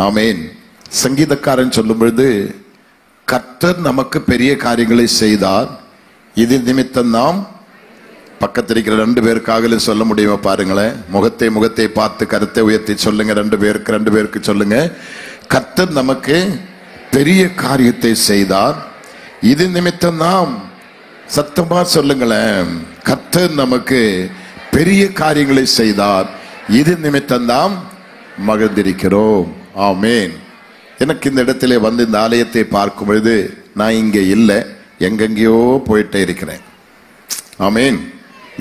ஆமேன். சங்கீதக்காரன் சொல்லும் பொழுது, கர்த்தர் நமக்கு பெரிய காரியங்களை செய்தார், இது நிமித்தம் நாம் பக்கத்தில் இருக்கிற 2 பேருக்காக சொல்ல முடியுமா பாருங்களேன். முகத்தை பார்த்து கருத்தை உயர்த்தி சொல்லுங்க. 2 பேருக்கு சொல்லுங்க. கர்த்தர் நமக்கு பெரிய காரியத்தை செய்தார், இது நிமித்தம் நாம், சத்தமா சொல்லுங்களேன், கர்த்தர் நமக்கு பெரிய காரியங்களை செய்தார், இது நிமித்தம் நாம் மகிழ்ந்திருக்கிறோம். ஆமேன். எனக்கு இந்த இடத்திலே வந்து இந்த ஆலயத்தை பார்க்கும் பொழுது நான் இங்கே இல்லை, எங்கெங்கேயோ போயிட்டே இருக்கிறேன். ஆமேன்.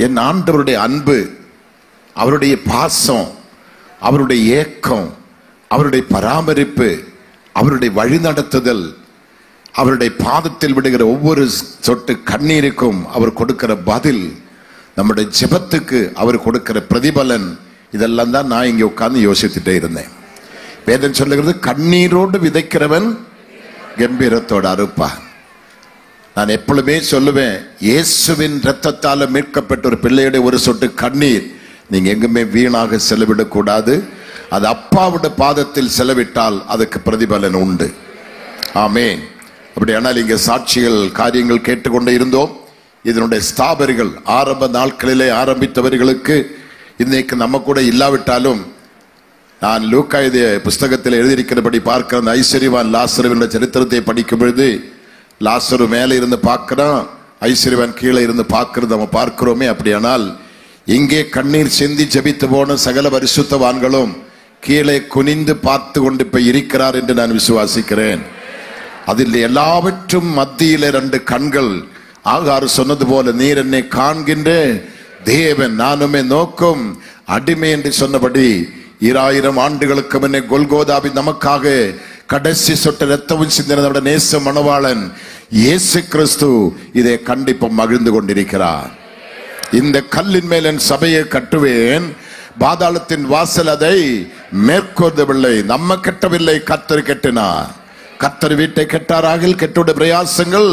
என் ஆண்டவருடைய அன்பு, அவருடைய பாசம், அவருடைய ஏக்கம், அவருடைய பராமரிப்பு, அவருடைய வழிநடத்துதல், அவருடைய பாதத்தில் விடுகிற ஒவ்வொரு சொட்டு கண்ணீருக்கும் அவர் கொடுக்கிற பதில், நம்முடைய ஜெபத்துக்கு அவர் கொடுக்கிற பிரதிபலன், இதெல்லாம் தான் நான் இங்கே உட்கார்ந்து யோசித்துட்டே இருந்தேன். வேதம் சொல்லுகிறது, கண்ணீரோடு விதைக்கிறவன் கம்பீரத்தோடு அறுப்பான். நான் எப்பொழுதுமே சொல்லுவேன், இயேசுவின் இரத்தத்தால் மீட்கப்பட்ட ஒரு பிள்ளையுடைய ஒரு சொட்டு கண்ணீர் நீங்க எங்குமே வீணாக செலவிடக்கூடாது. அது அப்பாவுடைய பாதத்தில் செலவிட்டால் அதுக்கு பிரதிபலன் உண்டு. ஆமேன். அப்படியானால் இங்க சாட்சிகள் காரியங்கள் கேட்டுக்கொண்டே இருந்தோம். இதனுடைய ஸ்தாபரிகள் ஆரம்ப நாட்களிலே ஆரம்பித்தவர்களுக்கு இன்னைக்கு நம்ம கூட இல்லாவிட்டாலும், நான் லூக்கா எழுதிய புஸ்தகத்தில் எழுதியிருக்கிறபடி பார்க்கிற அந்த ஐஸ்வர்யவான் லாசருவின் சரித்திரத்தை படிக்கும் பொழுது, லாசரு மேலே இருந்து பார்க்கிறான், ஐஸ்வர்யவான் கீழே இருந்து பார்க்கிறது நம்ம பார்க்கிறோமே. அப்படியானால் இங்கே கண்ணீர் சிந்தி ஜெபித்து போன சகல பரிசுத்தவான்களும் கீழே குனிந்து பார்த்து கொண்டு இப்ப இருக்கிறார் என்று நான் விசுவாசிக்கிறேன். அதில் எல்லாவற்றும் மத்தியிலே 2 கண்கள். ஆகார் சொன்னது போல, நீர் என்னை காண்கின்ற தேவன், நானுமே நோக்கும் அடிமை என்று சொன்னபடி 2000 ஆண்டுகளுக்கு முன்னே கொல்கோதாவில் நமக்காக கடைசி சொட்டு ரத்தமும் சிந்தின நேச மணவாளன் இயேசு கிறிஸ்து இதை கண்டிப்பா மகிழ்ந்து கொண்டிருக்கிறார். இந்த கல்லின் மேல் என் சபையை கட்டுவேன், பாதாளத்தின் வாசல் அதை மேற்கொள்ளவில்லை. நம்ம கட்டவில்லை, கர்த்தர் கட்டினார். கர்த்தர் வீட்டை கெட்டாராகில் கெட்டுடைய பிரயாசங்கள்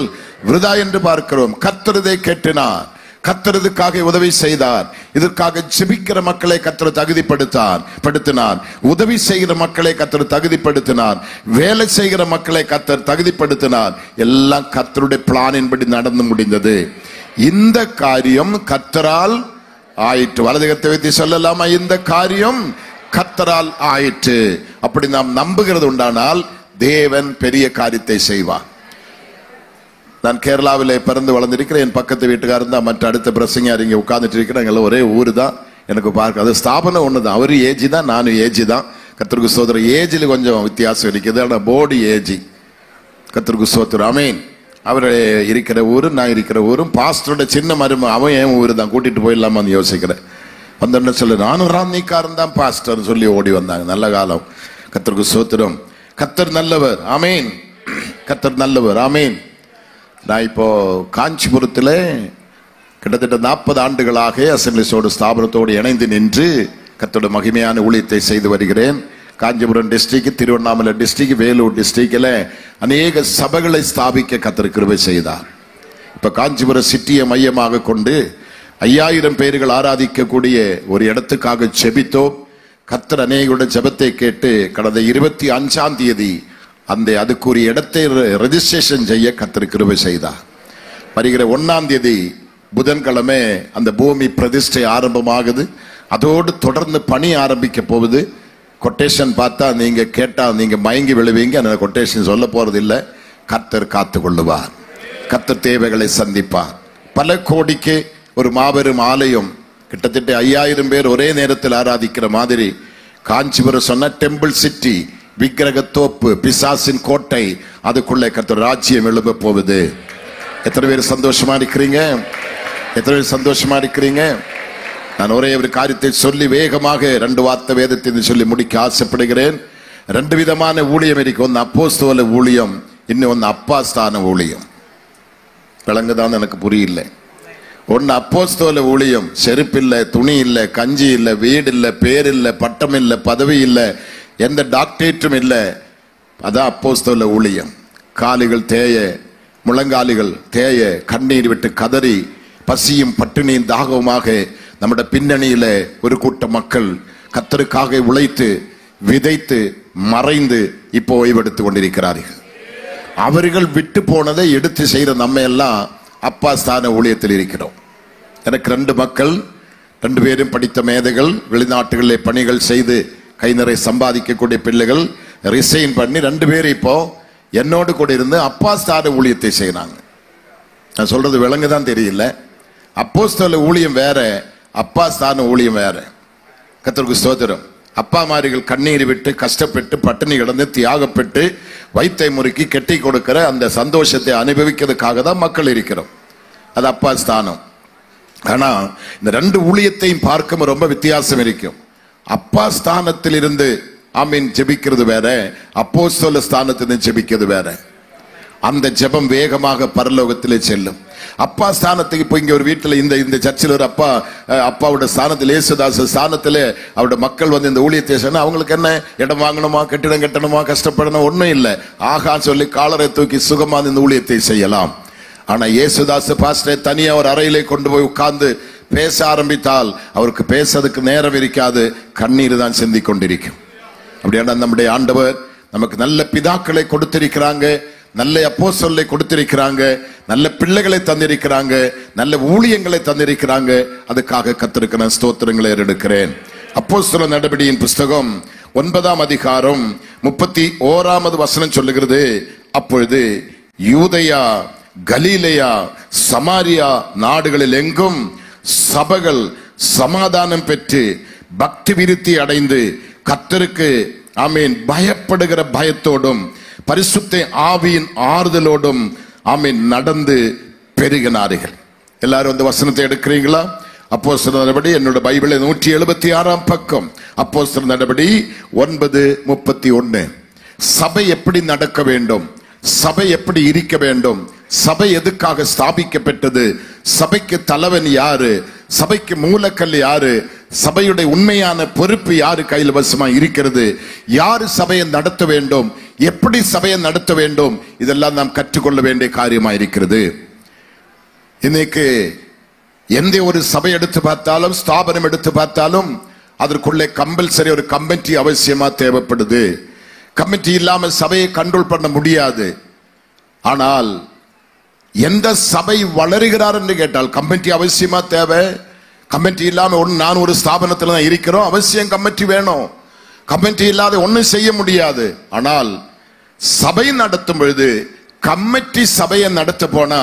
விருதா என்று பார்க்கிறோம். கர்த்தர் இதை கெட்டினார், கர்த்தர் இதுக்காக உதவி செய்தார். இதற்காக ஜெபிக்கிற மக்களை கர்த்தர் தகுதிப்படுத்தினார், உதவி செய்கிற மக்களை கர்த்தர் தகுதிப்படுத்தினார், வேலை செய்கிற மக்களை கர்த்தர் தகுதிப்படுத்தினார். எல்லாம் கர்த்தருடைய பிளானின்படி நடந்து முடிந்தது. இந்த காரியம் கர்த்தரால் ஆயிற்று. வலதுகத்தை வைத்து சொல்லலாமா, இந்த காரியம் கர்த்தரால் ஆயிற்று. அப்படி நாம் நம்புகிறது உண்டானால் தேவன் பெரிய காரியத்தை செய்வார். நான் கேரளாவிலே பிறந்து வளர்ந்திருக்கிறேன். என் பக்கத்து வீட்டுக்காரன் தான் மற்ற அடுத்த பிரசங்கியார் இங்கே உட்கார்ந்துட்டு இருக்கிறேன். ஒரே ஊர் தான். எனக்கு பார்க்க அது ஸ்தாபனம் ஒன்று தான். அவரு ஏஜி தான், நானும் ஏஜி தான். கர்த்தருக்கு ஸ்தோத்திரம். ஏஜில் கொஞ்சம் வித்தியாசம் இருக்குது, ஆனால் போர்டு ஏஜி. கர்த்தருக்கு ஸ்தோத்திரம். ஆமேன். அவர் இருக்கிற ஊரும் நான் இருக்கிற ஊரும் பாஸ்டரோட சின்ன மரும, அவன் என் ஊர் தான். கூட்டிட்டு போயிடலாமான்னு யோசிக்கிறேன். வந்தோன்னு சொல்லு, நானும் ராம்னிக்காரன் தான் பாஸ்டர் சொல்லி ஓடி வந்தாங்க. நல்ல காலம். கர்த்தருக்கு ஸ்தோத்திரம். கர்த்தர் நல்லவர். ஆமேன். கர்த்தர் நல்லவர். ஆமேன். நான் இப்போ காஞ்சிபுரத்தில் கிட்டத்தட்ட 40 ஆண்டுகளாக அசம்பிளிஸோடு ஸ்தாபனத்தோடு இணைந்து நின்று கர்த்தரோட மகிமையான ஊழியத்தை செய்து வருகிறேன். காஞ்சிபுரம் டிஸ்ட்ரிக்ட், திருவண்ணாமலை டிஸ்ட்ரிக்ட், வேலூர் டிஸ்ட்ரிக்ட்ல அநேக சபைகளை ஸ்தாபிக்க கர்த்தர் கிருபை செய்தார். இப்ப காஞ்சிபுரம் சிட்டியை மையமாக கொண்டு 5000 பேர்கள் ஆராதிக்கக்கூடிய ஒரு இடத்துக்காக ஜெபித்தோம். கர்த்தர் அநேகருடைய ஜெபத்தை கேட்டு கடந்த 25ஆம் தேதி அதுக்குரிய இடத்தை ரெஜிஸ்ட்ரேஷன் செய்ய கர்த்தர் கிருபை செய்தார். வருகிற 1ஆம் தேதி புதன்கிழமை அந்த பூமி பிரதிஷ்டை ஆரம்பமாகுது. அதோடு தொடர்ந்து பணி ஆரம்பிக்க போகுது. கொட்டேஷன் பார்த்தா நீங்க கேட்டா நீங்க மயங்கி விழுவீங்க. அந்த கொட்டேஷன் சொல்ல போறது இல்லை. கர்த்தர் காத்து கொள்ளுவார். கர்த்தர் தேவைகளை சந்திப்பார். பல கோடிக்கு ஒரு மாபெரும் ஆலயம், கிட்டத்தட்ட 5000 பேர் ஒரே நேரத்தில் ஆராதிக்கிற மாதிரி காஞ்சிபுரம் சொன்ன டெம்பிள் சிட்டி, விக்கிரகத்தோப்பு, பிசாசின் கோட்டை, அதுக்குள்ளே கர்த்தர் ராஜ்யம் எழும்ப போகுது. எத்தனை பேர் சந்தோஷமா இருக்கிறீங்க? எத்தனை பேர் சந்தோஷமா இருக்கிறீங்க? நான் ஒரே ஒரு காரியத்தை சொல்லி வேகமாக 2 வார்த்தை வேதத்தை சொல்லி முடிக்க ஆசைப்படுகிறேன். 2 விதமான ஊழியம் இருக்கு. ஒன்னு அப்போஸ்தல ஊழியம், இன்னொன்னு அப்பாஸ்தான ஊழியம். விளங்குதான்? எனக்கு புரியல. ஒன்னு அப்போஸ்தல ஊழியம், செருப்பு இல்ல, துணி இல்ல, கஞ்சி இல்ல, வீடு இல்ல, பேர் இல்ல, பட்டம் இல்ல, பதவி இல்ல, எந்த டாக்டரேட்டும் இல்ல. அதான் அப்போஸ்தல ஊழியம். காலுகள் தேய, முழங்காலிகள் தேய, கண்ணீர் விட்டு கதறி, பசியும் பட்டினியும் தாகவுமாக நம்முடைய பின்னணியில ஒரு கூட்ட மக்கள் கர்த்தருக்காக உழைத்து விதைத்து மறைந்து இப்போ ஓய்வெடுத்துக் கொண்டிருக்கிறார்கள். அவர்கள் விட்டு போனதை எடுத்து செய்யற நம்ம எல்லாம் அப்பா ஸ்தான ஊழியத்தில் இருக்கிறோம். எனக்கு 2 மக்கள், 2 பேரும் படித்த மேதைகள், வெளிநாட்டுகளிலே பணிகள் செய்து கை நிறைய சம்பாதிக்கக்கூடிய பிள்ளைகள். ரிசைன் பண்ணி 2 பேரும் இப்போ என்னோடு கூட இருந்து அப்பா ஸ்தான ஊழியத்தை செய்யறாங்க. நான் சொல்றது விளங்குதான் தெரியல. அப்போஸ்தல ஊழியம் வேற, அப்பா ஸ்தான ஊழியம் வேற. கர்த்தருக்கு ஸ்தோத்திரம். அப்பாமாரிகள் கண்ணீர் விட்டு கஷ்டப்பட்டு பட்டினி கிடந்து தியாகப்பட்டு வைத்தை முறுக்கி கெட்டி கொடுக்கிற அந்த சந்தோஷத்தை அனுபவிக்கிறதுக்காக தான் மக்கள் இருக்கிறோம். அது அப்பா ஸ்தானம். ஆனா இந்த 2 ஊழியத்தையும் பார்க்கும் ரொம்ப வித்தியாசம் இருக்கும். அப்பா ஸ்தானத்தில் இருந்து ஆமீன் ஜெபிக்கிறது வேற, அப்போஸ்தல ஸ்தானத்திலிருந்து ஜெபிக்கிறது வேற. அந்த ஜெபம் வேகமாக பரலோகத்திலே செல்லும். அப்பா ஸ்தானத்துக்கு இப்போ இங்க ஒரு வீட்டுல இந்த சர்ச்சில் ஒரு அப்பாவோட ஸ்தானத்தில், இயேசுதாச ஸ்தானத்திலே அவருடைய மக்கள் வந்து இந்த ஊழியத்தை சொன்னா அவங்களுக்கு என்ன, இடம் வாங்கணுமா, கட்டிடம் கட்டணுமா, கஷ்டப்படணும், ஒண்ணும் இல்லை. ஆகா சொல்லி காலரை தூக்கி சுகமா இந்த ஊழியத்தை செய்யலாம். ஆனா இயேசுதாச பாஸ்டரை தனியா ஒரு அறையிலே கொண்டு போய் உட்கார்ந்து பேச ஆரம்பித்தால் அவருக்கு பேசுறதுக்கு நேரம் இருக்காது, கண்ணீர் தான் சிந்தி கொண்டிருக்கும். அப்படியான நம்முடைய ஆண்டவர் நமக்கு நல்ல பிதாக்களை கொடுத்திருக்கிறாங்க, நல்ல அப்போஸ்தலரை கொடுத்திருக்கிறாங்க, நல்ல பிள்ளைகளை தந்திருக்கிறாங்க, நல்ல ஊழியங்களை தந்திருக்கிறாங்க. அதுக்காக கர்த்தருக்கு நான் ஸ்தோத்திரங்களை எடுக்கிறேன். அப்போஸ்தல நடபடியின் புஸ்தகம் 9ஆம் அதிகாரம் 31வது வசனம் சொல்லுகிறது, அப்பொழுது யூதேயா, கலிலேயா, சமாரியா நாடுகளில் எங்கும் சபைகள் சமாதானம் பெற்று பக்தி விருத்தி அடைந்து கர்த்தருக்கு ஆமீன் பயப்படுகிற பயத்தோடும் பரிசுத்த ஆவியின் ஆறுதலோடும் ஆமீன் நடந்து பெருகினார்கள். எல்லாரும் அந்த வசனத்தை எடுக்கிறீங்களா? அப்போஸ்தலர் நடபடி என்னோட பைபிளை 176ஆம் பக்கம், அப்போஸ்தலர் நடபடி 9:31. சபை எப்படி நடக்க வேண்டும், சபை எப்படி இருக்க வேண்டும், சபை எதுக்காக ஸ்தாபிக்கப்பட்டது, சபைக்கு தலைவன் யாரு, சபைக்கு மூலக்கல் யாரு, சபையுடைய உண்மையான பொறுப்பு யாரு கையில் வசமா இருக்கிறது, யாரு சபையை நடத்த வேண்டும், எப்படி சபையை நடத்த வேண்டும், இதெல்லாம் நாம் கற்றுக்கொள்ள வேண்டிய காரியமா இருக்கிறது. இன்னைக்கு எந்த ஒரு சபை எடுத்து பார்த்தாலும், ஸ்தாபனம் எடுத்து பார்த்தாலும் அதற்குள்ளே கம்பல்சரி ஒரு கமிட்டி அவசியமா தேவைப்படுது. கமிட்டி இல்லாம சபையை கண்ட்ரோல் பண்ண முடியாது. ஆனால் எந்த சபை வளருகிறார் என்று கேட்டால் கமிட்டி அவசியமா தேவை. கமிட்டி இல்லாம நான் ஒரு ஸ்தாபனத்துல தான் இருக்கிறோம், அவசியம் கமிட்டி வேணும். கமிட்டி இல்லாத ஒன்னும் செய்ய முடியாது. ஆனால் சபை நடத்தும் பொழுது கமிட்டி சபையை நடத்த போனா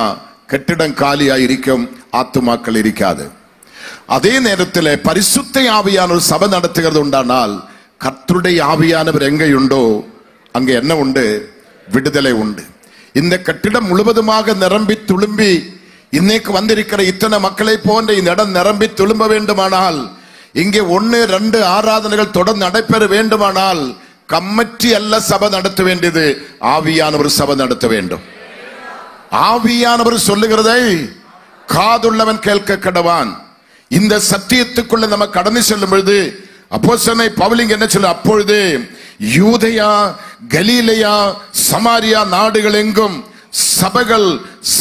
கட்டிடம் காலியா இருக்கும், ஆத்துமாக்கள் இருக்காது. அதே நேரத்தில் பரிசுத்த ஆவியானவர் சபை நடத்துகிறது உண்டானால் கர்த்தருடைய ஆவியானவர் எங்கே உண்டோ அங்கே என்ன உண்டு? விடுதலை உண்டு. இந்த கட்டிடம் முழுவதுமாக நிரம்பி துளும்பி இன்னைக்கு வந்திருக்கிற இத்தனை மக்களை போன்ற இந்த இடம் நிரம்பி துளும்ப வேண்டுமானால், இங்கே 1-2 ஆராதனைகள் தொடர்ந்து நடைபெற வேண்டுமானால் கமிட்டி அல்ல சபை நடத்த வேண்டியது, ஆவியானவர் சபை நடத்த வேண்டும். ஆவியானவர் சொல்லுகிறதை காதுள்ளவன் கேட்க கடவான். இந்த சத்தியத்துக்குள்ள நம்ம கடந்து செல்லும் பொழுது அப்போஸ்தலனாகிய பவுல் என்ன சொல்ல, அப்பொழுது யூதேயா, கலிலேயா, சமாரியா நாடுகள் எங்கும் சபைகள்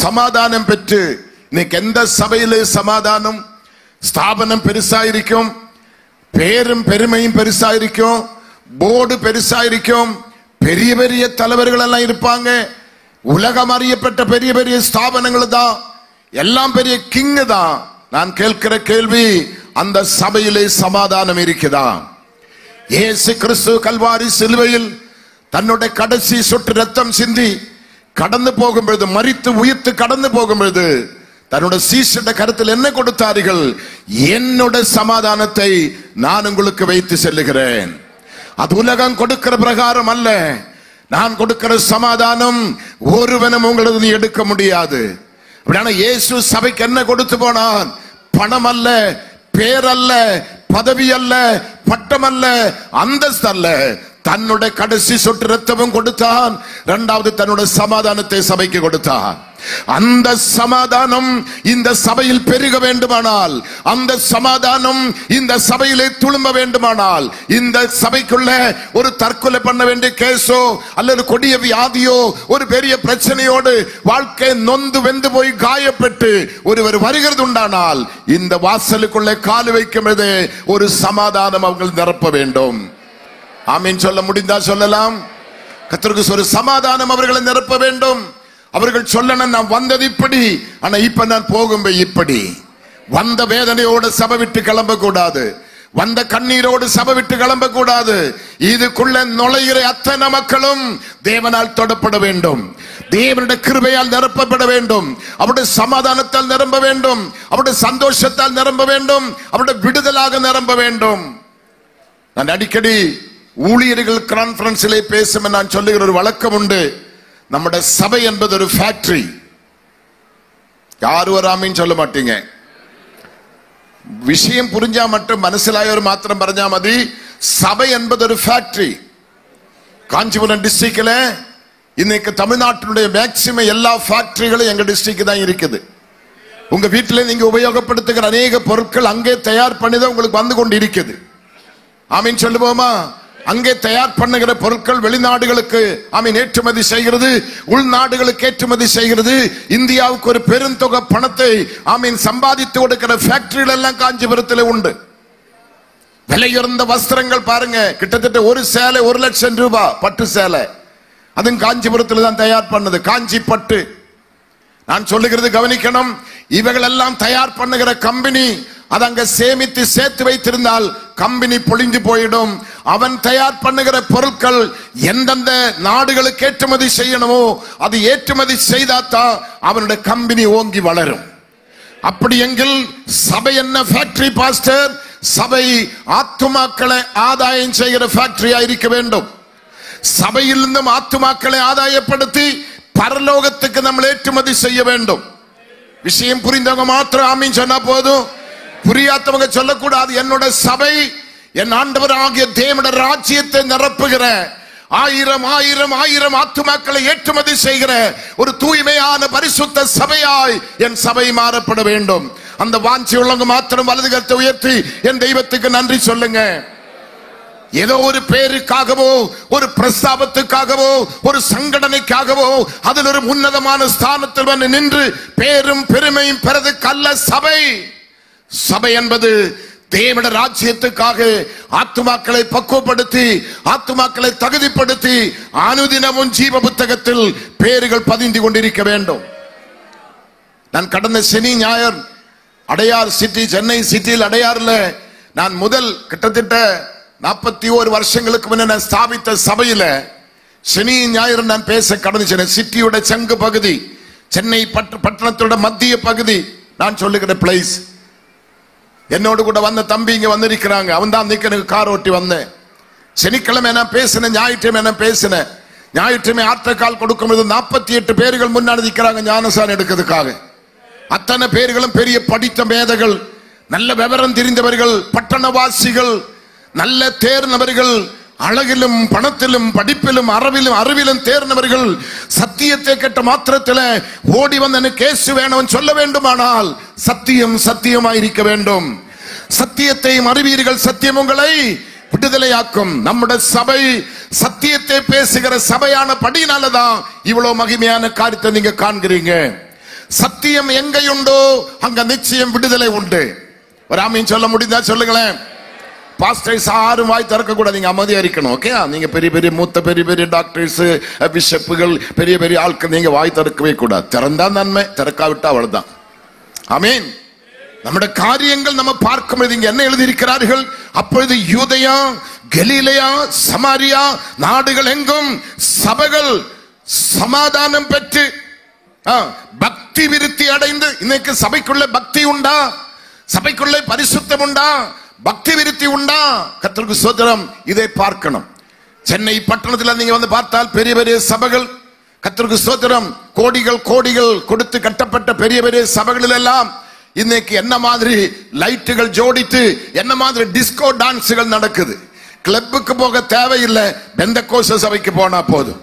சமாதானம் பெற்று. இன்னைக்கு எந்த சபையிலே சமாதானம், ஸ்தாபனம் பெருசா இருக்கும், பேரும் பெருமையும் பெருசா இருக்கும், போர்டு பெருசா இருக்கும், பெரிய பெரிய தலைவர்கள் எல்லாம் இருப்பாங்க, உலகம் அறியப்பட்ட பெரிய பெரிய ஸ்தாபனங்கள் தான், எல்லாம் பெரிய கிங் தான். நான் கேட்கிற கேள்வி, அந்த சபையிலே சமாதானம் இருக்குதா? இயேசு கிறிஸ்து கல்வாரி சிலுவையில் தன்னுடைய கடைசி சொட்டு ரத்தம் சிந்தி கடந்து போகும்பொழுது, மரித்து உயிர்த்து கடந்து போகும்பொழுது தன்னுடைய சீஷருடைய கருத்தில் என்ன கொடுத்தார்கள்? என்னுடைய சமாதானத்தை நான் உங்களுக்கு வைத்து செல்லுகிறேன். அது உலகம் கொடுக்கிற பிரகாரம் அல்ல, நான் கொடுக்கிற சமாதானம் ஒருவனும் உங்களது எடுக்க முடியாது. அப்படியான இயேசு சபைக்கு என்ன கொடுத்து போனான்? பணம் அல்ல, பேர் அல்ல, பதவி அல்ல, பட்டம் அல்ல, அந்தஸ்து அல்ல, தன்னுடைய கடைசி சொட்டு ரத்தமும் கொடுத்தான். இரண்டாவது தன்னுடைய சமாதானத்தை சபைக்கு கொடுத்தான். அந்த சமாதானம் இந்த சபையில் பெருக வேண்டுமானால், அந்த சமாதானம் இந்த சபையிலே துளும்ப வேண்டுமானால், இந்த சபைக்குள்ள ஒரு தற்கொலை பண்ண வேண்டிய கேஸோ அல்லது கொடிய வியாதியோ ஒரு பெரிய பிரச்சனையோடு வாழ்க்கை நொந்து வெந்து போய் காயப்பட்டு ஒருவர் வருகிறது உண்டானால், இந்த வாசலுக்குள்ளே கால் வைக்கும் பொழுது ஒரு சமாதானம் அவர்கள் நிரப்ப வேண்டும். ஆமீன் சொல்ல முடிந்தா சொல்லலாம். கர்த்தருக்கு ஒரு சமாதானம் அவர்களை நிரப்ப வேண்டும். அவர்கள் சொல்லணும், நான் வந்தது இப்படி, ஆனா இப்ப நான் போகும்போது இப்படி. வந்த வேதனையோடு சபை விட்டு கிளம்ப கூடாது, வந்த கண்ணீரோடு சபை விட்டு கிளம்ப கூடாது. இதுக்குள்ள நுழைகிற அத்தனை மக்களும் தேவனால் தொடப்பட வேண்டும், தேவனுடைய கிருபையால் நிரப்பப்பட வேண்டும், அவருடைய சமாதானத்தால் நிரம்ப வேண்டும், அவருடைய சந்தோஷத்தால் நிரம்ப வேண்டும், அவருடைய விடுதலாக நிரம்ப வேண்டும். நான் அடிக்கடி ஊழியர்கள் கான்பரன்ஸிலே பேசும் நான் சொல்லுகிற ஒரு வழக்கம் உண்டு. நம்முடைய சபை என்பது ஒரு ஃபேக்டரி. யாரு வராமின்னு சொல்ல மாட்டீங்க. விஷயம் புரிஞ்சா மட்டும் മനസ്സിലായവർ மாத்திரம் പറഞ്ഞാ மதி. சபை என்பது ஒரு ஃபேக்டரி. காஞ்சிபுரம் டிஸ்ட்ரிக்ட்ல இன்னைக்கு தமிழ்நாட்டினுடைய மேக்சிமம் எல்லா ஃபேக்டரிகளும் எங்க டிஸ்ட்ரிக்ட் தான் இருக்குது. உங்க வீட்டில நீங்க உபயோகப்படுத்துகிற அநேக பொருட்கள் அங்கே தயார் பண்ணிதான் உங்களுக்கு வந்து கொண்டு இருக்குது. ஆமீன் சொல்லுவோமா? அங்கே தயார் பண்ணுகிற பொருட்கள் வெளிநாடுகளுக்கு ஆமீன் ஏற்றுமதி செய்கிறது, உள்நாடுகளுக்கு ஏற்றுமதி செய்கிறது. இந்தியாவுக்கு ஒரு பெருந்தொகை பணத்தை ஆமீன் சம்பாதித்து கொடுக்கிற ஃபேக்டரிகள் எல்லாம் காஞ்சிபுரத்தில் உண்டு. விலையுறந்த வஸ்திரங்கள் பாருங்க, கிட்டத்தட்ட ஒரு சேலை 1 லட்சம் ரூபாய் பட்டு சேலை, அதுவும் காஞ்சிபுரத்தில் தான் தயார் பண்ணது, காஞ்சி பட்டு. நான் சொல்லுகிறது கவனிக்கணும். இவைகள் எல்லாம் தயார் பண்ணுகிற கம்பெனி அது அங்க சேமித்து சேர்த்து வைத்திருந்தால் கம்பெனி பொழிஞ்சு போயிடும். அவன் தயார் பண்ணுகிற பொருட்கள் எந்தெந்த நாடுகளுக்கு ஏற்றுமதி செய்யணுமோ அது ஏற்றுமதி செய்தாதான் அவனுடைய கம்பெனி ஓங்கி வளரும். அப்படி எங்கில் சபை என்ன ஃபேக்டரி பாஸ்டர்? சபை ஆத்துமாக்களை ஆதாயம் செய்கிற ஃபேக்டரியா இருக்க வேண்டும். சபையிலிருந்தும் ஆத்துமாக்களை ஆதாயப்படுத்தி பரலோகத்துக்கு நம்ம ஏற்றுமதி செய்ய வேண்டும். விஷயம் புரிந்தவங்க மாத்திரம் ஆமீன் சொன்னா போதும், புரியாதவங்க சொல்லக்கூடாது. என்னோட சபை என் ஆண்டவர் ஆகிய தேவனுடைய ராஜ்யத்தை நிரப்புகிற 1000 ஆத்துமாக்களை ஏற்றுமதி செய்கிற ஒரு தூய்மையான பரிசுத்த சபையாய் என் சபை மாறப்பட வேண்டும். அந்த வாஞ்சி உள்ளவங்க மாத்திரம் வலது கரத்தை உயர்த்தி என் தெய்வத்துக்கு நன்றி சொல்லுங்க. ஏதோ ஒரு பேருக்காகவோ ஒரு பிரஸ்தாபத்துக்காகவோ ஒரு சங்கடனைக்காகவோ அதில் ஒரு உன்னதமான ஸ்தானத்தில் வந்து நின்று பேரும் பெருமையும் பெறதுக்கல்ல சபை. சபை என்பது தேவனுடைய ராஜ்யத்துக்காக ஆத்துமாக்களை பக்குவப்படுத்தி ஆத்துமாக்களை தகுதிப்படுத்தி அனுதினமும் ஜீவ புத்தகத்தில் பேர்கள் பதிந்து கொண்டிருக்க வேண்டும். நான் கடந்த சனி ஞாயிறு அடையார் சிட்டி, சென்னை சிட்டியில் அடையாறுல நான் முதல் கிட்டத்தட்ட 41 வருஷங்களுக்கு முன்ன நான் ஸ்தாபித்த சபையில சனி ஞாயிறு நான் பேச கடந்துச்சேன். சிட்டியோட சங்கு பகுதி, சென்னை பட்டணத்தோட மத்திய பகுதி நான் சொல்லுகிற பிளேஸ். என்னோடு கூட வந்த தம்பி இங்க வந்திருக்கிறாங்க. அவன் தான் எனக்கு கார் ஓட்டி வந்தேன். சனிக்கிழமை நான் பேசினேன், ஞாயிற்றுமை நான் பேசினேன். ஞாயிற்றுமை ஆற்றக்கால் கொடுக்கும்போது 48 பேர்கள் முன்னாடி நிற்கிறாங்க ஞானசான் எடுக்கிறதுக்காக. அத்தனை பேர்களும் பெரிய படித்த மேதைகள், நல்ல விவரம் தெரிந்தவர்கள், பட்டணவாசிகள், நல்ல தேர்ந்தவர்கள், அழகிலும் பணத்திலும் படிப்பிலும் அறிவிலும் தேர்ந்தவர்கள். சத்தியத்தை கேட்ட மாத்திரத்தில் ஓடி வந்து எனக்கு கேசு வேணும் சொல்ல வேண்டுமானால் சத்தியம் சத்தியமாயிருக்க வேண்டும். சத்தியத்தையும் அறிவீர்கள், சத்தியம் உங்களை விடுதலையாக்கும். நம்முடைய சபை சத்தியத்தை பேசுகிற சபையான படினாலதான் இவ்வளவு மகிமையான காரியத்தை நீங்க காண்கிறீங்க. சத்தியம் எங்கேயுண்டோ அங்க நிச்சயம் விடுதலை உண்டு. ஒரு ஆமீன் சொல்ல முடிந்தா சொல்லுங்களேன். பாஸ்டர்ஸ் யாரும் வாய் திறக்க கூடாது, நீங்க அமைதியா இருக்கணும். ஓகே, நீங்க பெரிய மூத்த பெரிய டாக்டர்ஸ் பிஷப்புகள் பெரிய ஆட்கள் நீங்க வாய் திறக்கவே கூடாது. திறந்தா நன்மை, திறக்காவிட்டா அவ்வளவுதான். ஆமீன். நம்முடைய காரியங்கள் நம்ம பார்க்கும்போது இங்க என்ன எழுதியிருக்கிறார்கள்? அப்பொழுது யூதேயா, கலிலேயா, சமாரியா நாடுகள் எங்கும் சபைகள் சமாதானம் பெற்று பக்தி விருத்தி அடைந்து. இன்னைக்கு சபைக்குள்ள பக்தி உண்டா? சபைக்குள்ளே பரிசுத்தம் உண்டா? பக்தி விருத்தி உண்டா? கர்த்தருக்கு ஸ்தோத்திரம். இதை பார்க்கணும். சென்னை பட்டணத்தில் நீங்க வந்து பார்த்தால் பெரிய சபைகள், கர்த்தருக்கு ஸ்தோத்திரம், கோடிகள் கொடுத்து கட்டப்பட்ட பெரிய சபைகளில் எல்லாம் இன்னைக்கு என்ன மாதிரி லைட்டுகள் ஜோடித்து என்ன மாதிரி டிஸ்கோ டான்ஸுகள் நடக்குது. கிளப்புக்கு போக தேவையில்லை, பெந்தகோஸ்து சபைக்கு போனா போதும்.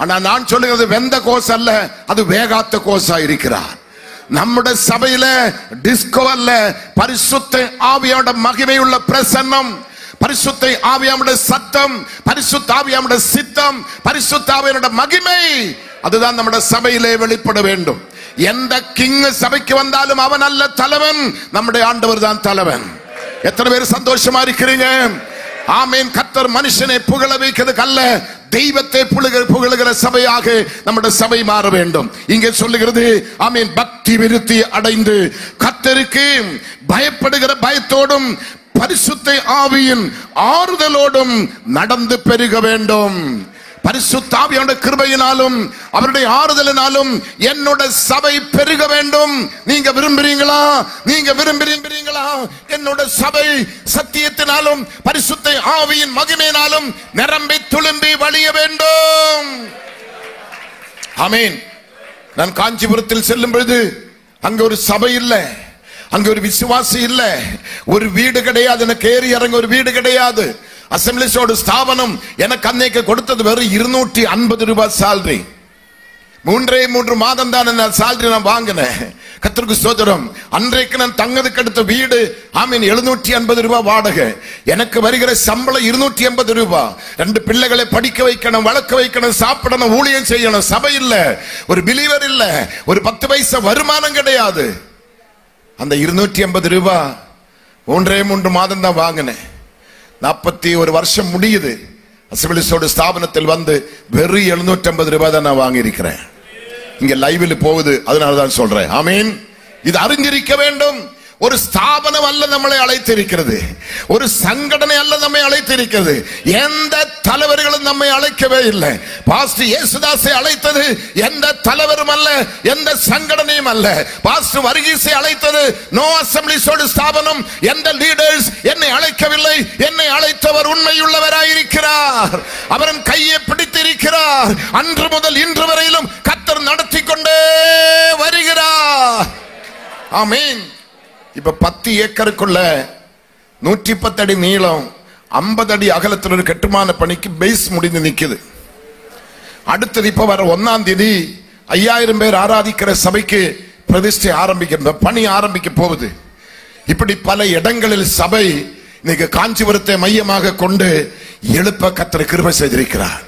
ஆனா நான் சொல்லுகிறது பெந்தகோஸ்து அல்ல, அது வேகாத்த கோசா இருக்கிறார். நம்முடைய சபையில டிஸ்கோ அல்ல, பரிசுத்த ஆவியோட மகிமையுள்ள பிரசன்னம், பரிசுத்த ஆவியோட சத்தம், பரிசுத்த ஆவியோட சித்தம், பரிசுத்த ஆவியோட மகிமை, அதுதான் நம்முடைய சபையிலே வெளிப்பட வேண்டும். எந்த கிங் சபைக்கு வந்தாலும் அவன் அல்ல தலைவன், நம்முடைய ஆண்டவர் தான் தலைவன். எத்தனை பேர் சந்தோஷமா இருக்கிறீங்க? ஆமென். கர்த்தர் மனுஷனை புகழ வைக்கிறது அல்ல, தெய்வத்தை புகழுகிற சபையாக நம்முடைய சபை மாற வேண்டும். இங்கே சொல்லுகிறது ஆமென், பக்தி விருத்தி அடைந்து கர்த்தருக்கு பயப்படுகிற பயத்தோடும் பரிசுத்த ஆவியின் ஆறுதலோடும் நடந்து பெருக வேண்டும். பரிசுத்த ஆவியானவருடைய கிருபையினாலும் அவருடைய ஆறுதலினாலும் என்னோட சபை பெருக வேண்டும். நீங்க விரும்புறீங்களா? நீங்க விரும்புறீங்களா? என்னோட சபை சத்தியத்தினாலும் பரிசுத்த ஆவியின் மகிமையினாலும் நிரம்பி துளும்பி வழிய வேண்டும். ஆமென். நான் காஞ்சிபுரத்தில் செல்லும் பொழுது அங்க ஒரு சபை இல்லை, அங்க ஒரு விசுவாசி இல்ல, ஒரு வீடு கிடையாது, எனக்கு ஏறி இறங்க ஒரு வீடு கிடையாது. அசம்பிளிஸோட ஸ்தாபனம் எனக்கு அன்னைக்கு கொடுத்தது வெறும் 250 ரூபாய் சாலரி. 3 மாதம் தான் நான் சாலரி நான் வாங்கினேன். கர்த்தருக்கு ஸ்தோத்திரம். அன்றைக்கு நான் தங்கதுக்கு அடுத்த வீடு ஆமீன் 750 ரூபாய் வாடகை. எனக்கு வருகிற சம்பளம் 280 ரூபாய். 2 பிள்ளைகளை படிக்க வைக்கணும், வளர்க்க வைக்கணும், சாப்பிடணும், ஊழியம் செய்யணும். சபை இல்ல, ஒரு பிலீவர் இல்ல, ஒரு 10 பைசா வருமானம் கிடையாது. அந்த 280 ரூபாய் 3 மாதம் தான் வாங்கினேன். 41 வருஷம் முடியுது. அசம்பிளிஸோட ஸ்தாபனத்தில் வந்து வெறும் 750 ரூபாய் தான் நான் வாங்கி இருக்கிறேன். இங்க லைவில் போகுது, அதனாலதான் சொல்றேன். ஆமீன். இது அறிஞ்சிருக்க வேண்டும். ஒரு ஸ்தாபனம் அல்ல நம்மளை அழைத்திருக்கிறது, ஒரு சங்கடனை அல்ல நம்மை அழைத்திருக்கிறது. எந்த தலைவர்களும் நம்மை அழைக்கவே இல்லை. பாஸ்டர் இயேசுதாஸை அழைத்தது எந்த தலைவரும் அல்ல, எந்த சங்கடனையும் அல்ல. பாஸ்டர் வர்கீஸை அழைத்தது நோ அசம்பிளிஸோடு ஸ்தாபனம், எந்த லீடர்ஸ் என்னை அழைக்கவில்லை. என்னை அழைத்தவர் உண்மையுள்ளவராயிருக்கிறார், அவரின் கையை பிடித்திருக்கிறார். அன்று முதல் இன்று வரையிலும் கர்த்தர் நடத்தி கொண்டே வருகிறார். ஆமென். இப்ப 10 ஏக்கருக்குள்ள 110 அடி நீளம் 50 அடி அகலத்தில் ஒரு கட்டுமான பணிக்கு பேஸ் முடிந்து நிக்குது. அடுத்தது இப்ப வர 1ஆம் தேதி 5000 பேர் ஆராதிக்கிற சபைக்கு பிரதிஷ்டை ஆரம்பிக்கிற பணி ஆரம்பிக்க போகுது. இப்படி பல இடங்களில் சபை இன்னைக்கு காஞ்சிபுரத்தை மையமாக கொண்டு எழுப்ப கர்த்தர் கிருபை செய்திருக்கிறார்.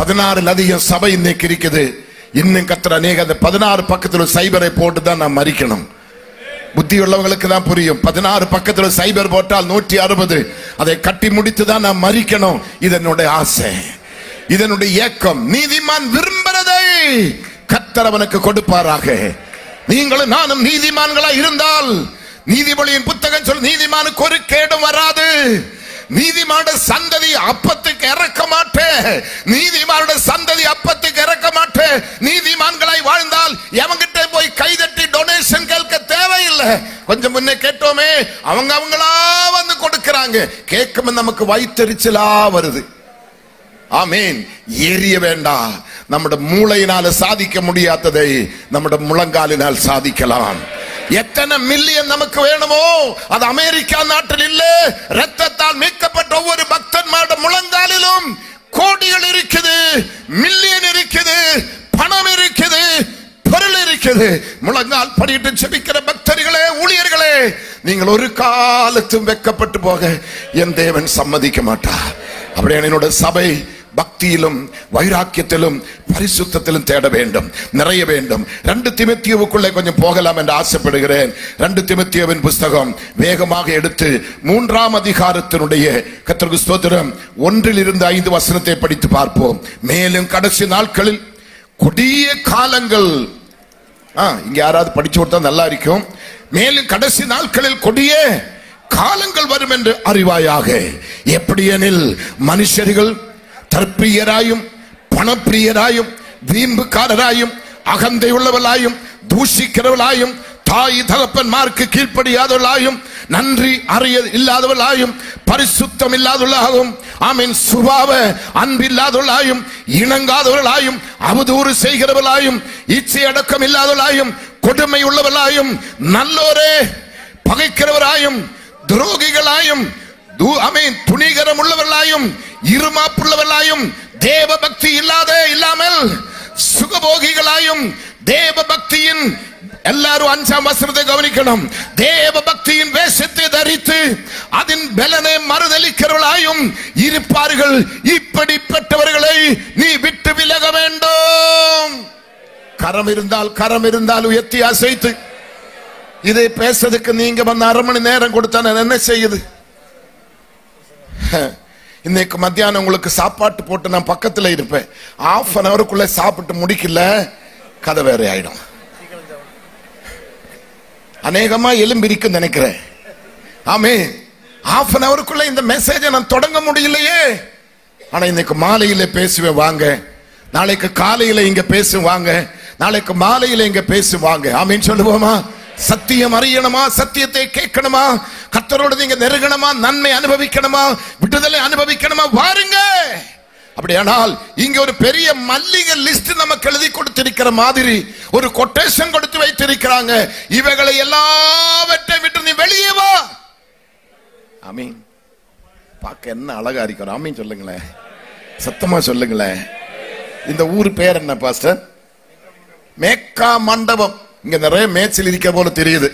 16 அதிகம் சபை இன்னைக்கு இருக்குது. இன்னும் கர்த்தர் அநேக அந்த 16 பக்கத்தில் சைபரை போட்டு தான் நான் மறிக்கணும். புத்தி உள்ளவங்களுக்கு தான் புரியும். 16 பக்கத்தில் சைபர் போட்டால் 160, அதை கட்டி முடித்து தான் நான் மறிக்கணும். இதனுடைய ஆசை, இதனுடைய ஏக்கம். நீதிமான் விரும்புறதை கர்த்தர் அவனுக்கு கொடுப்பாராக. நீங்களும் நானும் நீதிமான்களா இருந்தால் நீதிமொழியின் புத்தகம் சொல், நீதிமானுக்கு ஒரு கேடும் வராது. நீதிமானுடைய சந்ததி அப்பத்துக்கு இறக்க மாட்டேன். நீதிமானுடைய சந்ததி அப்பத்துக்கு இறக்க மாட்டேன். நீதிமான்களாய் வாழ்ந்தால் எவங்கிட்ட போய் கைதட்டி டொனேஷன் கேட்க தேவையில்லை. கொஞ்சம் முன்னே கேட்டோமே, அவங்களா வந்து கொடுக்கிறாங்க. கேட்கும் நமக்கு வயிற்றெரிச்சலா வருது. ஆமீன். எரிய வேண்டாம். நம்முடைய மூளையினால சாதிக்க முடியாததை நம்முடைய முழங்காலினால் சாதிக்கலாம். எத்தனை மில்லியன் நமக்கு வேணுமோ அது அமெரிக்கா நாட்டில் இல்ல, ரத்தத்தால் மீட்கப்பட்ட ஒவ்வொரு பக்தன்மாரோட முழங்காலிலும் கோடிகள் இருக்குது, மில்லியன் இருக்குது, பணம் இருக்குது, பொருள் இருக்குது. முழங்கால் படிட்டு செபிக்கிற பக்தர்களே, ஊழியர்களே, நீங்கள் ஒரு காலத்தும் வெட்கப்பட்டு போக என் தேவன் சம்மதிக்க மாட்டார். அப்படியே என்னோட சபை பக்தியிலும் வைராக்கியத்திலும் பரிசுத்தத்திலும் தேட வேண்டும், நிறைய வேண்டும். 2 தீமோத்தேயுவுக்குள்ளே கொஞ்சம் போகலாம் என்று ஆசைப்படுகிறேன். 2 தீமோத்தேயுவின் புஸ்தகம் வேகமாக எடுத்து 3ஆம் அதிகாரத்தினுடைய கர்த்தருக்கு ஸ்தோத்திரம் 1 5 வசனத்தை படித்து பார்ப்போம். மேலும் கடைசி நாட்களில் கொடிய காலங்கள், இங்க யாராவது படிச்சு கொடுத்தா நல்லா இருக்கும். மேலும் கடைசி நாட்களில் கொடிய காலங்கள் வரும் என்று அறிவாயாக. எப்படியெனில் மனுஷர்கள் தற்பிரியராயும் பணப்பிரியராயும் வீம்புக்காரராயும் அகந்தை உள்ளவர்களாயும் தூஷிக்கிறவர்களாயும் தாய் தகப்பன்மார்க்கு கீழ்ப்படியாதவர்களாயும் நன்றி அறிய இல்லாதவர்களாயும் பரிசுத்தம் இல்லாதவர்களாகவும் ஆமீன் சுபாவ அன்பு இல்லாதவர்களாயும் இணங்காதவர்களாயும் அவதூறு செய்கிறவர்களாயும் இச்சை அடக்கம் இல்லாதவர்களாயும் கொடுமை உள்ளவர்களாயும் நல்லோரே பகைக்கிறவராயும் துரோகிகளாயும் துணிகரம் உள்ளவர்களாயும் இருமாப்புள்ளவர்களாயும் தேவ பக்தி இல்லாமல் சுகபோகிகளாயும் தேவ பக்தியின் எல்லாரும் 5ஆம் வசனத்தை கவனிக்கணும். தேவ பக்தியின் வேஷத்தை தரித்து அதன் பலனை மறுதலிக்கிறவர்களாயும் இருப்பார்கள். இப்படிப்பட்டவர்களை நீ விட்டு விலக வேண்டும். கரம் இருந்தால் உயர்த்தி அசைத்து இதை பேசுறதுக்கு நீங்க வந்து 1/2 மணி நேரம் கொடுத்தா என்ன செய்யுது? இன்னைக்கு மத்தியானம் உங்களுக்கு சாப்பாட்டு போட்டு நான் பக்கத்துல இருப்பேன். 1/2 hourக்குள்ள சாப்பிட்டு முடிக்கல, கதை வேற ஆயிடும். அநேகமா எலும்பிரிக்கு நினைக்கிறேன். ஆமே, 1/2 hourக்குள்ள இந்த மெசேஜை நான் தொடங்க முடியலையே. ஆனா இன்னைக்கு மாலையில பேசுவேன் வாங்க, நாளைக்கு காலையில இங்க பேசுவாங்க, நாளைக்கு மாலையில இங்க பேசுவாங்க. ஆமீன் சொல்லுவோமா? சத்தியம் அறியணுமா? சத்தியத்தை கேட்கணுமா? கர்த்தரோடு நீங்க நெருங்கணுமா? நன்மை அனுபவிக்கணுமா? விடுதலை அனுபவிக்கணுமா? வாருங்க. அப்படியானால் இங்க ஒரு பெரிய மல்லிகை லிஸ்ட் நமக்கு எழுதி கொடுத்திருக்கிற மாதிரி ஒரு கொட்டேஷன் கொடுத்து வைத்திருக்கிறாங்க. இவைகளை எல்லாவற்றை விட்டு நீ வெளியே வா. ஆமீன். பார்க்க என்ன அழகா இருக்கிறோம். ஆமீன் சொல்லுங்களேன், சத்தமா சொல்லுங்களேன். இந்த ஊர் பேர் என்ன பாஸ்டர்? மேக்கா மண்டபம். இங்க நிறைய மேய்ச்சல் இருக்க போல தெரியுது,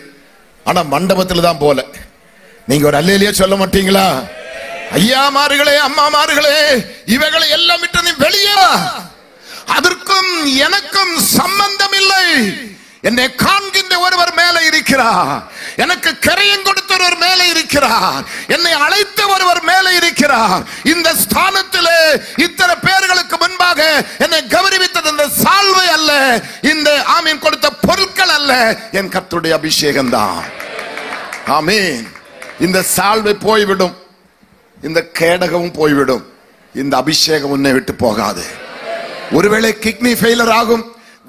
ஆனா மண்டபத்துல தான் போல. நீங்க ஒரு அல்லேலியா சொல்ல மாட்டீங்களா? ஐயாமார்களே, அம்மாமார்களே, இவைகளை எல்லாம் விட்டு நீ வெளியே வா. அதற்கும் எனக்கும் சம்பந்தம் இல்லை. என்னை காண்கின்ற ஒருவர் மேலே இருக்கிறார், எனக்கு கரையம் கொடுத்த ஒருவர் மேலே இருக்கிறார், என்னை அழைத்த ஒருவர் மேலே இருக்கிறார். இந்த ஸ்தானத்திலே இத்தனை பேர்களுக்கு முன்பாக என்னை கௌரவித்தது இந்த சால்வை அல்ல, இந்த ஆமீன் கொடுத்த பொருட்கள் அல்ல, என் கர்த்தருடைய அபிஷேகம் தான். ஆமீன். இந்த சால்வை போய்விடும், இந்த கேடகமும் போய்விடும், இந்த அபிஷேகம் உன்னை விட்டு போகாது. ஒருவேளை கிட்னி ஃபெயிலர் ஆகும்,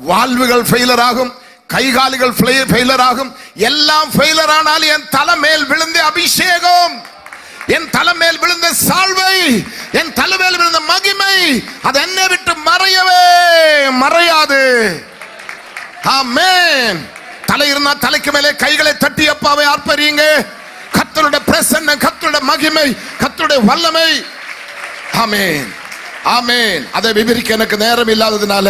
வால்வுகள் ஃபெயிலர் ஆகும், கைகாலிகள் ஃபெயிலர் ஆகும், எல்லாம் ஃபெயிலர் ஆனால் என் தலைமேல் விழுந்த அபிஷேகம், என் தலைமேல் விழுந்த சால்வை, என் தலைமேல் விழுந்த மகிமை, அது என்னை விட்டு மறையவே மறையாது. ஆமென். தலை இருந்தா தலைக்கு மேலே கைகளை தட்டி அப்பாவை ஆர்ப்பரியுங்க. கர்த்தருடைய பிரசன்னம், கர்த்தருடைய மகிமை, கர்த்தருடைய வல்லமை. ஆமென், ஆமென். அதை விவரிக்க எனக்கு நேரம் இல்லாததுனால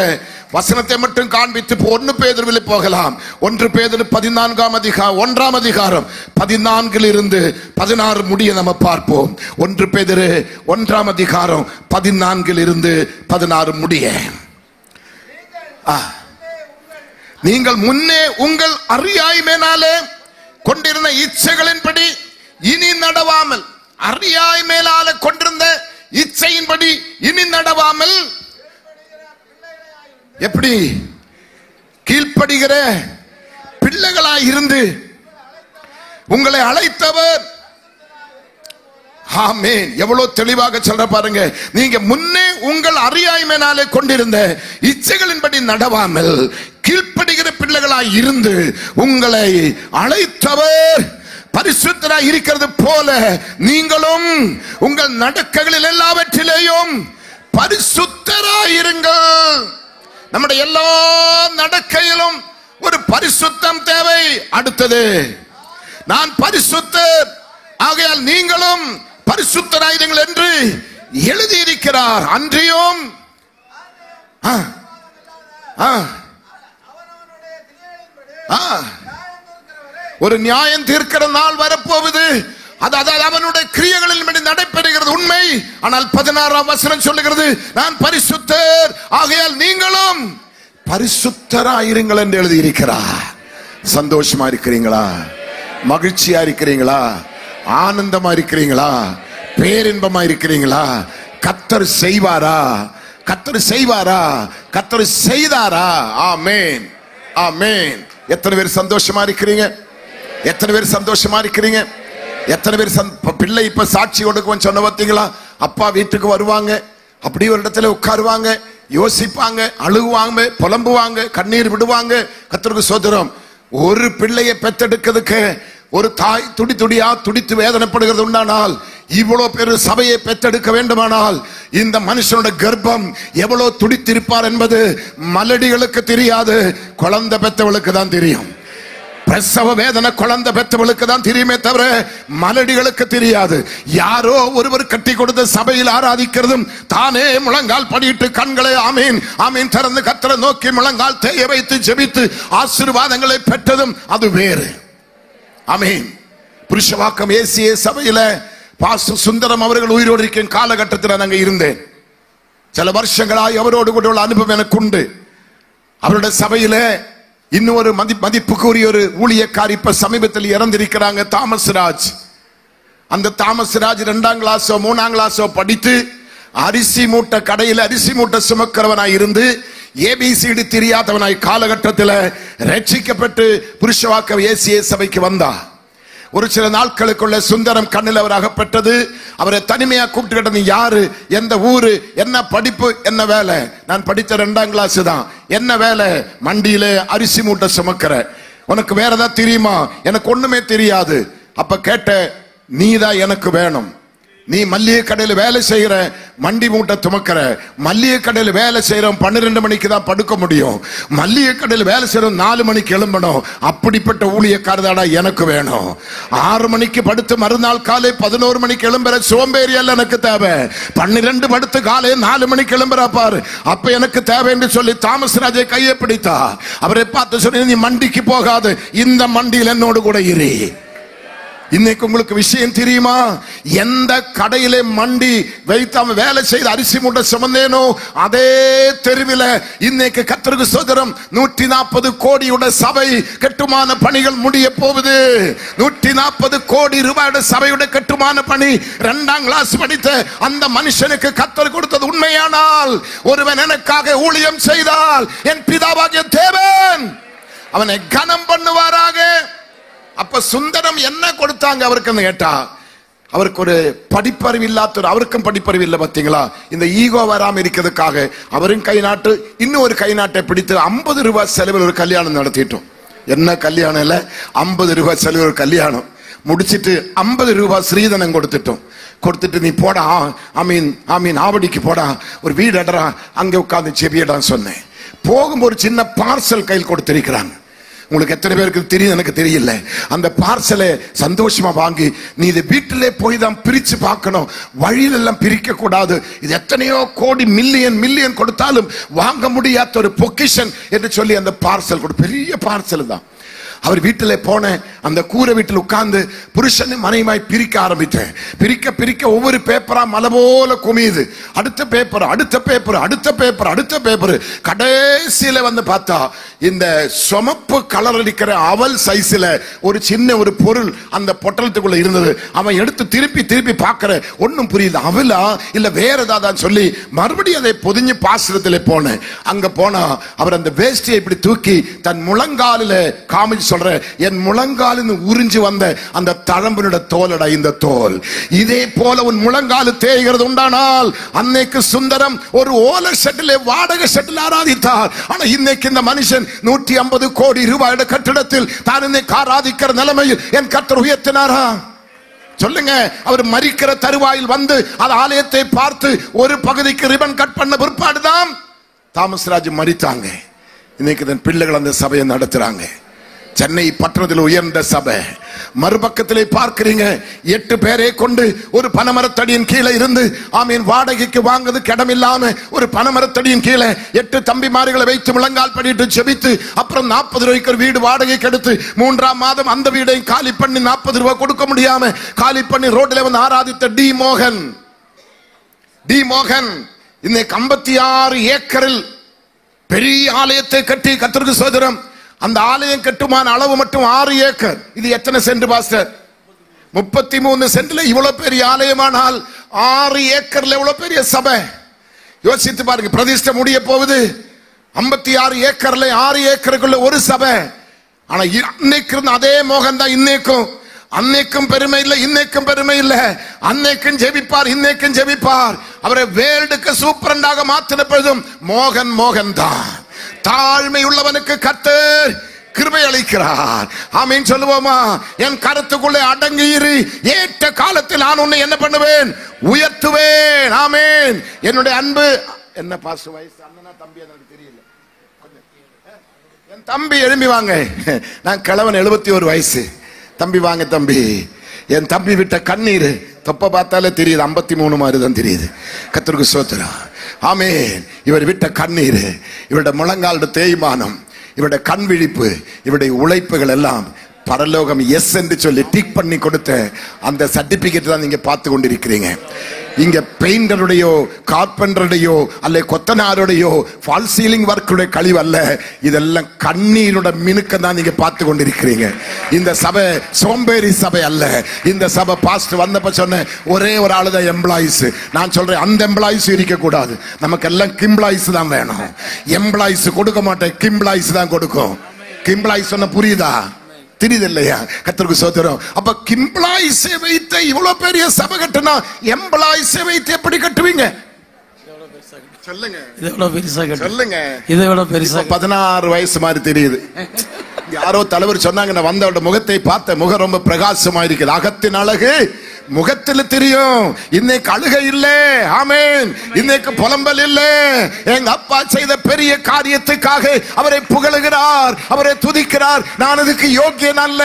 வசனத்தை மட்டும் காண்பித்து 1 பேதுருவில் போகலாம். 1 பேதுரு 14ஆம் அதிகாரம் 1ஆம் அதிகாரம் 14 இருந்து 16 முடிய நம்ம பார்ப்போம். 1 பேதுரு 1ஆம் அதிகாரம் 14 இருந்து 16 முடிய. நீங்கள் முன்னே உங்கள் அறியாய்மையினாலே கொண்டிருந்த இச்சைகளின்படி இனி நடவாமல், அறியாய்மையினாலே கொண்டிருந்த இச்சையின்படி இனி நடவாமல், எப்படி கீழ்ப்படுகிற பிள்ளைகளாய் இருந்து உங்களை அழைத்தவர். ஆமென். எவ்வளவு தெளிவாக சொல்ற பாருங்க. நீங்க முன்னே உங்கள் அறியாய்மையினாலே கொண்டிருந்த இச்சைகளின்படி நடவாமல் கீழ்ப்படுகிற பிள்ளைகளாய் இருந்து உங்களை அழைத்தவர் பரிசுத்தராய் இருக்கிறது போல நீங்களும் உங்கள் நடக்கைகளில் எல்லாவற்றிலேயும் பரிசுத்தராய் இருங்கள். நம்முடைய எல்லா நடக்கையிலும் ஒரு பரிசுத்தம் தேவை. அடுத்தது, நான் பரிசுத்தர் ஆகையால் நீங்களும் பரிசுத்தராயிருங்கள் என்று எழுதியிருக்கிறார். அன்றியும் ஒரு நியாயம் தீர்க்கிற நாள் வரப்போகுது. அதாவது அவனுடைய கிரியைகளில் நடைபெறுகிறது உண்மை. ஆனால் 16ஆம் வசனம் சொல்லுகிறது, நான் பரிசுத்தர் ஆகையால் நீங்களும் பரிசுத்தராயிருங்கள் என்று எழுதியிருக்கிறார். சந்தோஷமா இருக்கிறீங்களா? மகிழ்ச்சியா இருக்கிறீங்களா? ஆனந்தமா இருக்கிறீங்களா? பேரின்பமா இருக்கிறீங்களா? கர்த்தர் செய்வாரா? கர்த்தர் செய்வாரா? கர்த்தர் செய்தாரா? ஆமென், ஆமென். எத்தனை பேர் சந்தோஷமா இருக்கிறீங்க? எத்தனை பேர் சந்தோஷமா இருக்கிறீங்க? எத்தனை பேர் பிள்ளை இப்ப சாட்சி கொடுக்க சொன்ன பார்த்தீங்களா? அப்பா வீட்டுக்கு வருவாங்க, அப்படி ஒரு இடத்துல உட்காருவாங்க, யோசிப்பாங்க, அழுகுவாங்க, புலம்புவாங்க, கண்ணீர் விடுவாங்க. கர்த்தருக்கு ஸ்தோத்திரம். ஒரு பிள்ளையை பெத்தெடுக்கிறதுக்கு ஒரு தாய் துடி துடியா துடித்து வேதனைப்படுகிறது உண்டானால், இவ்வளவு பேர் சபையை பெத்தெடுக்க வேண்டுமானால் இந்த மனுஷனோட கர்ப்பம் எவ்வளவு துடித்திருப்பார் என்பது மலடிகளுக்கு தெரியாது, குழந்தை பெத்தவளுக்கு தான் தெரியும். பிரசவ வேதனை குழந்தை பெற்றவளுக்கு தான் தெரியுமே தவிர மலடிகளுக்கு தெரியாது. யாரோ ஒருவர் கட்டி கொடுத்த சபையில் ஆராதிக்கிறதும், தானே முழங்கால் படியிட்டு கண்களை ஆமீன் ஆமீன் திறந்து கர்த்தரை நோக்கி முழங்கால் தேய வைத்து ஜெபித்து ஆசீர்வாதங்களை பெற்றதும் அது வேறு. ஆமீன். புருஷவாக்கம் ஏசிய சபையில பாஸ்டர் சுந்தரம் அவர்கள் உயிரோடு இருக்கும் காலகட்டத்தில் நாங்கள் இருந்தேன். சில வருஷங்களாய் அவரோடு கூட உள்ள அனுபவம் எனக்கு உண்டு. அவருடைய சபையில இன்னும் ஒரு மதிப்புக்குரிய ஒரு ஊழியக்காரி இப்ப சமீபத்தில் இறந்திருக்கிறாங்க, தாமஸ் ராஜ். அந்த தாமஸ் ராஜ் 2ஆம் கிளாஸோ 3ஆம் கிளாஸோ படித்து அரிசி மூட்டை கடையில் அரிசி மூட்டை சுமக்கிறவனாய் இருந்து ஏபிசிடி தெரியாதவனாய் காலகட்டத்தில் ரட்சிக்கப்பட்டு புருஷவாக்க ஏசிய சபைக்கு வந்தா. ஒரு சில நாட்களுக்குள்ள சுந்தரம் கண்ணில் அவர் அகப்பட்டது. அவரை தனிமையா கூப்பிட்டு, நீ யாரு, எந்த ஊரு, என்ன படிப்பு, என்ன வேலை? நான் படித்த 2ஆம் கிளாஸ் தான். என்ன வேலை? மண்டியில அரிசி மூட்டை சுமக்கிற. உனக்கு வேற ஏதாவது தெரியுமா? எனக்கு ஒண்ணுமே தெரியாது. அப்ப கேட்ட, நீதான் எனக்கு வேணும். நீ மல்லிகை கடையில் வேலை செய்யற, மண்டி மூட்டை துமக்கிற. மல்லிகை கடையில் வேலை செய்யறோம் 12 மணிக்கு தான் படுக்க முடியும். மல்லிகை கடையில் வேலை செய்யறோம் 4 மணிக்கு எழும்பணும். அப்படிப்பட்ட ஊழியக்காரதாடா எனக்கு வேணும். 6 மணிக்கு படுத்து மறுநாள் காலை 11 மணிக்கு எழும்புற சோம்பேறி அல்ல எனக்கு தேவை. 12 படுத்து காலை 4 மணிக்கு எழும்புறா பாரு, அப்ப எனக்கு தேவை என்று சொல்லி தாமஸ் ராஜை கையை பிடித்தா. அவரை பார்த்து சொல்லி, நீ மண்டிக்கு போகாது, இந்த மண்டியில் என்னோடு கூட இரு. இன்னைக்கு உங்களுக்கு விஷயம் தெரியுமா? எந்த கடையிலே மண்டி வைத்து வேலை செய்து அரிசி மூட்டை சுமந்தேனோ அதே தெருவில் இன்னைக்கு கர்த்தருக்கு ஸ்தோத்திரம் 140 கோடியோட சபை கட்டுமான பணிகள் முடிய போகுது. 140 கோடி ரூபாயோட சபையோட கட்டுமான பணி 2ஆம் கிளாஸ் படித்த அந்த மனுஷனுக்கு கர்த்தர் கொடுத்தது உண்மையானால், ஒருவன் எனக்காக ஊழியம் செய்தால் என் பிதாவாகிய தேவன் அவனை கனம் பண்ணுவாராக. அப்ப சுந்தரம் என்ன கொடுத்தாங்க அவருக்கு கேட்டா, அவருக்கு ஒரு படிப்பறிவு இல்லாத, அவருக்கும் படிப்பறிவு இல்லை பாத்தீங்களா? இந்த ஈகோ வராம இருக்கிறதுக்காக அவரும் கை நாட்டு, இன்னும் ஒரு கை நாட்டை பிடித்து 50 ரூபாய் செலவில் ஒரு கல்யாணம் நடத்திட்டோம். என்ன கல்யாணம் இல்ல, 50 ரூபாய் செலவு ஒரு கல்யாணம் முடிச்சிட்டு 50 ரூபாய் ஸ்ரீதனம் கொடுத்துட்டோம். கொடுத்துட்டு, நீ போடா, ஆமீன் ஆவடிக்கு போடா, ஒரு வீடு அடரா, அங்க உட்கார்ந்து செபியடான்னு சொன்னேன். போகும்போது ஒரு சின்ன பார்சல் கையில் கொடுத்திருக்கிறாங்க. உங்களுக்கு எத்தனை பேருக்கு தெரியும் எனக்கு தெரியல. அந்த பார்சலை சந்தோஷமா வாங்கி, நீ இதை வீட்டிலே போய் தான் பிரிச்சு பார்க்கணும், வழியில எல்லாம் பிரிக்க கூடாது. இது எத்தனையோ கோடி மில்லியன் கொடுத்தாலும் வாங்க முடியாத ஒரு பொக்கிஷன் என்று சொல்லி அந்த பார்சல் பெரிய பார்சல் தான். அவர் வீட்டில் போன அந்த கூரை வீட்டில் உட்கார்ந்து புருஷன் மனைவியாய் பிரிக்க ஆரம்பித்தேன். பிரிக்க ஒவ்வொரு பேப்பரா மலை போல குமியுது. அடுத்த பேப்பர் கடைசியில வந்து பார்த்தா இந்த சொமப்பு கலர் அடிக்கிற அவல் சைஸ்ல ஒரு சின்ன ஒரு பொருள் அந்த பொட்டலத்துக்குள்ள இருந்தது. அவன் எடுத்து திருப்பி பார்க்கிற, ஒன்னும் புரியுது, அவலா இல்ல வேற ஏதாவது சொல்லி மறுபடியும் அதை பொதிஞ்சு பாசுரத்தில் போனேன். அங்க போனா அவர் அந்த வேஷ்டியை இப்படி தூக்கி தன் முழங்காலில காமிச்சு சொல்ற, என் முழங்காலின் உறிஞ்சு வந்த அந்த தழம்பினோட தோலடா இந்த தோல். இதே போல உன் முழங்காலு தேய்கிறது உண்டானால், அன்னைக்கு சுந்தரம் ஒரு ஓலை ஷெட்டிலே வாடகை ஷெட்டில் ஆராதித்தார். ஆனா இன்னைக்கு இந்த மனுஷன் 150 கோடி ரூபாயோட கட்டிடத்தில் தான் இன்னைக்கு ஆராதிக்கிற நிலைமையில் என் கர்த்தர் உயர்த்தினாரா? சொல்லுங்க. அவர் மரிக்கிற தருவாயில் வந்து அந்த ஆலயத்தை பார்த்து ஒரு பகுதிக்கு ரிபன் கட் பண்ண பிற்பாடுதான் தாமஸ் ராஜ் மரித்தாங்க. இன்னைக்கு தன் பிள்ளைகள் அந்த சபையை நடத்துறாங்க. சென்னை பட்டணத்தில் உயர்ந்த சபை. மறுபக்கத்திலே பார்க்கிறீங்க, 8 பேரை கொண்டு ஒரு பனமரத்தடியின் கீழே இருந்து வாடகைக்கு வாங்குறது கிடமில்லாம ஒரு பனமரத்தடியின் கீழே 8 தம்பிமார்களை வைத்து முழங்கால் படிட்டு ஜெபித்து, அப்புறம் 40 ரூபாய்க்கு ஒரு வீடு வாடகைக்கு எடுத்து 3ஆம் மாதம் அந்த வீடையும் காலி பண்ணி 40 ரூபாய் கொடுக்க முடியாம காலி பண்ணி ரோட்ல வந்து ஆராதித்த டி மோகன் இன்னைக்கு 56 ஏக்கரில் பெரிய ஆலயத்தை கட்டி கர்த்தருக்கு ஸ்தோத்திரம். அந்த ஆலயம் கட்டுமான அளவு மட்டும் 6 ஏக்கர். இது எத்தனை சென்ட் பாஸ்டர்? 33 சென்ட்ல இவ்வளவு பெரிய ஆலயமானால் 6 ஏக்கர்ல எவ்வளவு பெரிய சபை. யோசித்து பாருங்க. பிரதிஷ்டை முடிய போகுது. 56 ஏக்கர்ல 6 ஏக்கருக்குள்ள ஒரு சபை. ஆனா இன்னைக்கு இருந்த அதே மோகன் தான் இன்னைக்கும். அன்னைக்கும் பெருமை இல்லை, இன்னைக்கும் பெருமை இல்லை. அன்னைக்கும் ஜெபிப்பார், இன்னைக்கும் ஜெபிப்பார். அவரை வேர்ல்டுக்கு சூப்பரண்டாக மாற்றின பொழுதும் மோகன் தான். தாழ்மை உள்ளவனுக்கு கர்த்தர் கிருபை அளிக்கிறார். ஆமீன் சொல்லுவோமா? என் கருத்துக்குள்ளே அடங்கி இரு, ஏற்ற காலத்தில் நான் உன்னை என்ன பண்ணுவேன்? உயர்த்துவேன். ஆமீன். என்னுடைய அன்பு என்ன பாஸ்டர் வயசு அண்ணனா தம்பி எனக்கு தெரியல. என் தம்பி எழும்பி வாங்க. நான் கிழவன் 71 வயசு. தம்பி வாங்க தம்பி. என் தம்பி விட்ட கண்ணீர் தொப்ப பார்த்தாலே தெரியுது, 53 மாதிரி தான் தெரியுது. கர்த்தருக்கு ஸ்தோத்திரம். ஆமென். இவர் விட்ட கண்ணீர், இவருடைய முழங்கால் தேய்மானம், இவருடைய கண் விழிப்பு, இவருடைய உழைப்புகள் எல்லாம் பரலோகம் எஸ் என்று சொல்லி டிக் பண்ணி கொடுத்த அந்த சர்டிபிகேட் தான் நீங்க பார்த்து கொண்டிருக்கிறீங்க. இங்க பெயிண்டருடையோ கார்பெண்டருடையோ அல்ல கொத்தனாருடையோ ஃபால் சீலிங் ஒர்க்குடைய கழிவு அல்ல, இதெல்லாம் கண்ணீரோட மினுக்க தான் நீங்க பார்த்து கொண்டிருக்கிறீங்க. இந்த சபை சோம்பேறி சபை அல்ல. இந்த சபை பாஸ்ட் வந்தப்ப சொன்ன ஒரே ஒரு ஆளு தான் எம்ப்ளாயிஸ். நான் சொல்றேன், அந்த எம்ப்ளாயிஸ் இருக்க கூடாது. நமக்கு எல்லாம் கிம்ப்ளாயிஸ் தான் வேணும். எம்ப்ளாயிஸ் கொடுக்க மாட்டேன், கிம்ப்ளாயிஸ் தான் கொடுக்கும். கிம்ப்ளாயிஸ் சொன்ன புரியுதா? தெரியுது இல்லையா? கர்த்தருக்கு ஸ்தோத்திரம். அப்ப கிம்ப்ளாயிஸை வைத்து இவ்வளவு பெரிய சபை கட்டினா எம்ப்ளாயிஸை வைத்து எப்படி கட்டுவீங்க? சொல்லுங்க. இதை விட பெருசா சொல்லுங்க. இதை விட பெருசா 16 வயசு மாதிரி தெரியுது. யாரோ தலைவர் சொன்னாங்க, நான் வந்தவட முகத்தை பார்த்த முகம் ரொம்ப பிரகாசமா இருக்குது. அகத்தின் அழகு முகத்தில் தெரியும். இன்னைக்கு அழுகை இல்ல. ஆமென். இன்னைக்கு புலம்பல் இல்ல. எங்க அப்பா செய்த பெரிய காரியத்துக்காக அவரை புகழுகிறார், அவரை துதிக்கிறார். நான் இதுக்கு யோக்கியன் அல்ல,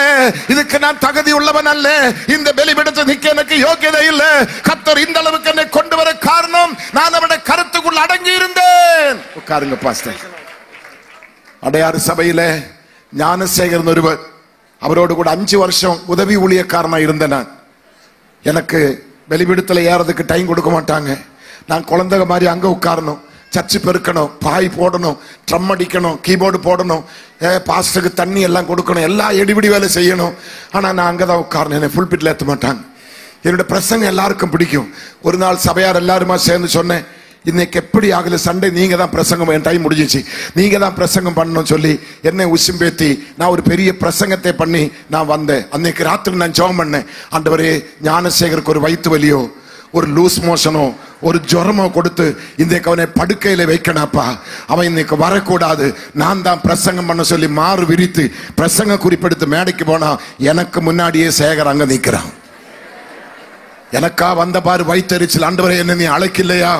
இதுக்கு நான் தகுதி உள்ளவன் அல்ல, இந்த பலிபீடத்தை நிக்க எனக்கு யோக்கியதை இல்ல. கர்த்தர் இந்த அளவுக்கு என்னை கொண்டு வர காரணம் நான் அவருடைய கருத்துக்குள் அடங்கி இருந்தேன். உட்காருங்க பாஸ்டர். அடையாறு சபையில ஞானசேகரன் ஒருவர், அவரோடு கூட 5 வருஷம் உதவி ஊழியக்காரனா இருந்த நான். எனக்கு வெளிவிடத்துல ஏறதுக்கு டைம் கொடுக்க மாட்டாங்க. நான் குழந்தை மாதிரி அங்க உட்காரணும், சர்ச்சு பெருக்கணும், பாய் போடணும், ட்ரம் அடிக்கணும், கீபோர்டு போடணும், பாஸ்டருக்கு தண்ணி எல்லாம் கொடுக்கணும், எல்லாம் எடிபிடி வேலை செய்யணும். ஆனா நான் அங்கதான் உட்காரணும். என்னை ஃபுல் பிட்ல ஏற்ற மாட்டாங்க. என்னோட பிரசங்கம் எல்லாருக்கும் பிடிக்கும். ஒரு நாள் சபையார் எல்லாருமா சேர்ந்து சொன்னேன், இன்னைக்கு எப்படி ஆகல சண்டே நீங்க தான் பிரசங்கம், என் டைம் முடிஞ்சிச்சு, நீங்க தான் பிரசங்கம் பண்ணணும் சொல்லி என்னை உசும்பேத்தி நான் ஒரு பெரிய பிரசங்கத்தை பண்ணி நான் வந்தேன். அன்னைக்கு ராத்திரி நான் ஜெபம் பண்ணேன், ஆண்டவரே ஞானசேகருக்கு ஒரு வயிற்று வலியோ ஒரு லூஸ் மோஷனோ ஒரு ஜுரமோ கொடுத்து இன்றைக்கு அவனை படுக்கையில வைக்கணப்பா, அவன் இன்னைக்கு வரக்கூடாது, நான் தான் பிரசங்கம் பண்ண சொல்லி மாறு விரித்து பிரசங்க குறிப்பெடுத்து மேடைக்கு போனா எனக்கு முன்னாடியே சேகர் அங்க நிற்கிறான். எனக்கா வந்த பாரு வயிற்றெரிச்சல். ஆண்டவரே என்ன நீ அழைக்கலையா,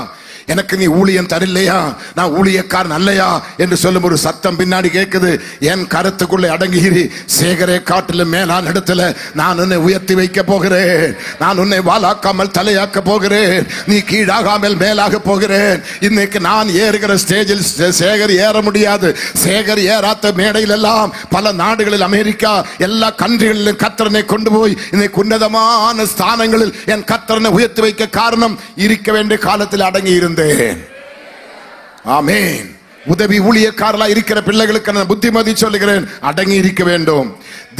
எனக்கு நீ ஊழியம் தரலையா, நான் ஊழியக்காரன் அல்லையா என்று சொல்லும் ஒரு சத்தம் பின்னாடி கேட்குது. என் கருத்துக்குள்ளே அடங்குகிறி, சேகரே காட்டில மேலான இடத்துல நான் உன்னை உயர்த்தி வைக்க போகிறேன், நான் உன்னை வாலாக்காமல் தலையாக்க போகிறேன், நீ கீழாகாமல் மேலாக போகிறேன். இன்னைக்கு நான் ஏறுகிற ஸ்டேஜில் சேகர் ஏற முடியாது. சேகர் ஏறாத்த மேடையில் எல்லாம் பல நாடுகளில், அமெரிக்கா எல்லா கண்ட்ரிகளிலும் கர்த்தரனை கொண்டு போய் இன்னைக்கு உன்னதமான ஸ்தானங்களில் என் கர்த்தரனை உயர்த்தி வைக்க காரணம் இருக்க வேண்டிய காலத்தில் அடங்கி இருந்தேன். ஆமென். உதவி ஊழியக்காரலா இருக்கிற பிள்ளைகளுக்கு நான் புத்திமதி சொல்லுகிறேன், அடங்கி இருக்க வேண்டும்.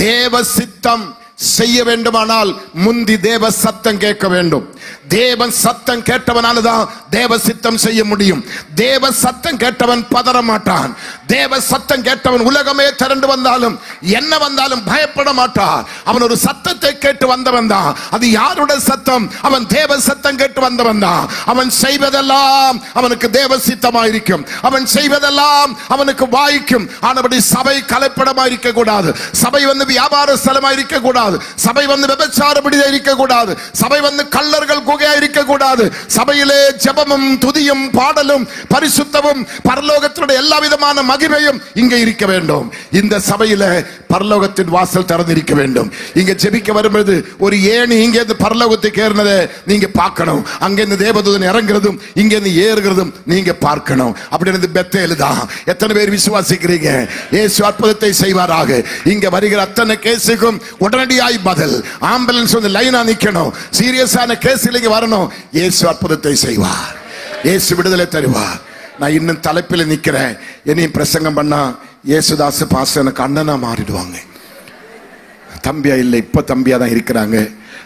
தேவ சித்தம் செய்ய வேண்டுமானால் முந்தி தேவ சத்தம் கேட்க வேண்டும். தேவன் சத்தம் கேட்டவனால்தான் தேவ சித்தம் செய்ய முடியும். தேவ சத்தம் கேட்டவன் பதற மாட்டான். தேவ சத்தம் கேட்டவன் உலகமே திரண்டு வந்தாலும் என்ன வந்தாலும் பயப்பட மாட்டான். அவன் ஒரு சத்தத்தை கேட்டு வந்தவன் தான். அது யாருடைய சத்தம்? அவன் தேவ சத்தம் கேட்டு வந்தவன் தான். அவன் செய்வதெல்லாம் அவனுக்கு தேவ சித்தமாயிருக்கும். அவன் செய்வதெல்லாம் அவனுக்கு வாய்க்கும். ஆனபடி சபை கலப்படமா இருக்க கூடாது. சபை வந்து வியாபார ஸ்தலமா இருக்க கூடாது. சபை வந்து விபச்சாரப்படியா இருக்க கூடாது. சபை வந்து கள்ளர்கள் குகையா இருக்க கூடாது. சபையிலே ஜெபமும் துதியும் பாடலும் பரிசுத்தமும் பரலோகத்தினுடைய எல்லா விதமான மகிமையும் இங்கே இருக்க வேண்டும். இந்த சபையில பரலோகத்தின் வாசல் திறந்திருக்க வேண்டும். இங்க ஜெபிக்க வரும்போது ஒரு ஏணி இங்க இருந்து பரலோகத்துக்கு ஏறினதை நீங்க பார்க்கணும். அங்க இருந்து தேவதூதன் இறங்குறதும் இங்க இருந்து ஏறுகிறதும் நீங்க பார்க்கணும். அப்படி இருந்து பெத்தேல் தான். எத்தனை பேர் விசுவாசிக்கிறீங்க? இயேசு அற்புதத்தை செய்வாராக. இங்க வருகிற அத்தனை கேஸுக்கும் உடனடியாய் பதில். ஆம்புலன்ஸ் வந்து லைனா நிக்கணும். சீரியஸான கேஸில் இங்க வரணும். இயேசு அற்புதத்தை செய்வார். இயேசு விடுதலை தருவார். நான் இன்னும் தலைப்பில் நிக்கிறேன். என்னையும் பிரசங்கம் பண்ணா இயேசுதாஸ் பாஸ்டர் எனக்கு அண்ணனா மாறிடுவாங்க. தம்பியா இல்லை, இப்ப தம்பியா தான் இருக்கிறாங்க.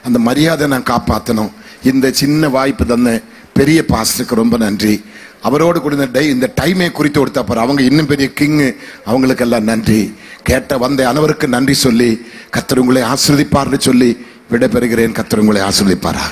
அந்த மரியாதை நான் காப்பாற்றணும். இந்த சின்ன வாய்ப்பு தந்த பெரிய பாஸ்டருக்கு ரொம்ப நன்றி. அவரோடு கூட இந்த டைமை குறித்து கொடுத்தப்ப அவங்க இன்னும் பெரிய கிங்கு. அவங்களுக்கு எல்லாம் நன்றி. கேட்ட வந்த அனைவருக்கு நன்றி சொல்லி கர்த்தர் உங்களை ஆசீர்வதிப்பார்னு சொல்லி விடைபெறுகிறேன். கர்த்தர் உங்களை ஆசீர்வதிப்பாரா.